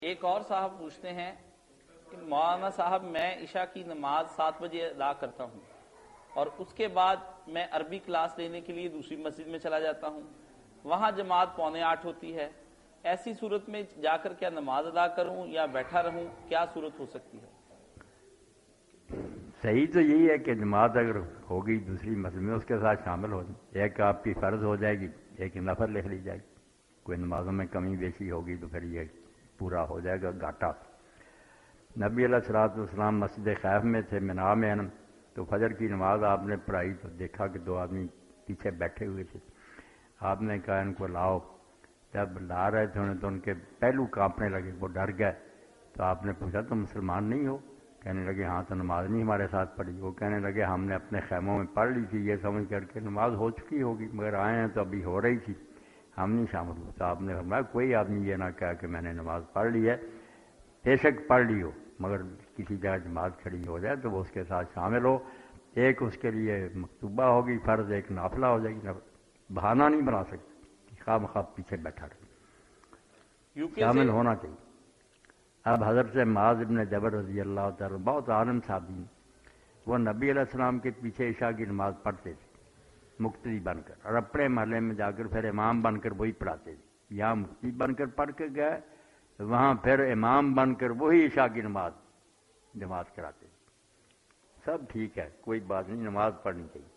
ایک اور صاحب پوچھتے ہیں کہ مولانا صاحب میں عشاء کی نماز 7 بجے ادا کرتا ہوں اور اس کے بعد میں عربی کلاس لینے کے لیے دوسری مسجد میں چلا جاتا ہوں، وہاں جماعت 7:45 ہوتی ہے، ایسی صورت میں جا کر کیا نماز ادا کروں یا بیٹھا رہوں، کیا صورت ہو سکتی ہے؟ صحیح تو یہی ہے کہ جماعت اگر ہوگی دوسری مسجد میں اس کے ساتھ شامل ہو جائیں، ایک آپ کی فرض ہو جائے گی، ایک نفل لکھ لی جائے گی، کوئی نمازوں میں کمی بیشی ہوگی تو پھر یہ پورا ہو جائے گا گھاٹا۔ نبی علیہ الصلوۃ والسلام مسجد خیف میں تھے منا میں، تو فجر کی نماز آپ نے پڑھائی تو دیکھا کہ 2 آدمی پیچھے بیٹھے ہوئے تھے، آپ نے کہا ان کو لاؤ، جب لا رہے تھے انہیں تو ان کے پہلو کانپنے لگے، وہ ڈر گئے، تو آپ نے پوچھا تم مسلمان نہیں ہو؟ کہنے لگے ہاں، تو نماز نہیں ہمارے ساتھ پڑھی؟ وہ کہنے لگے ہم نے اپنے خیموں میں پڑھ لی تھی یہ سمجھ کر کے نماز ہو چکی ہوگی، مگر آئے ہیں تو ابھی ہو رہی تھی، ہم نہیں شامل ہوئے۔ تو آپ نے فرمایا کوئی آدمی یہ نہ کہا کہ میں نے نماز پڑھ لی ہے، بے شک پڑھ لی ہو، مگر کسی جگہ جماعت کھڑی ہو جائے تو وہ اس کے ساتھ شامل ہو، ایک اس کے لیے مکتوبہ ہوگی فرض، ایک نافلہ ہو جائے گی، بہانہ نہیں بنا سکتی خواہ مخواہ پیچھے بیٹھا رہے، شامل ہونا چاہیے۔ اب حضرت معاذ ابن جبل رضی اللہ تعالیٰ بہت عالم صحابی ہیں، وہ نبی علیہ السلام کے پیچھے عشاء کی نماز پڑھتے تھے مقتدی بن کر، اور اپنے محلے میں جا کر پھر امام بن کر وہی پڑھاتے تھے، یہاں مقتدی بن کر پڑھ کے گئے، وہاں پھر امام بن کر وہی عشاء کی نماز جماعت کراتے تھے۔ سب ٹھیک ہے، کوئی بات نہیں، نماز پڑھنی چاہیے۔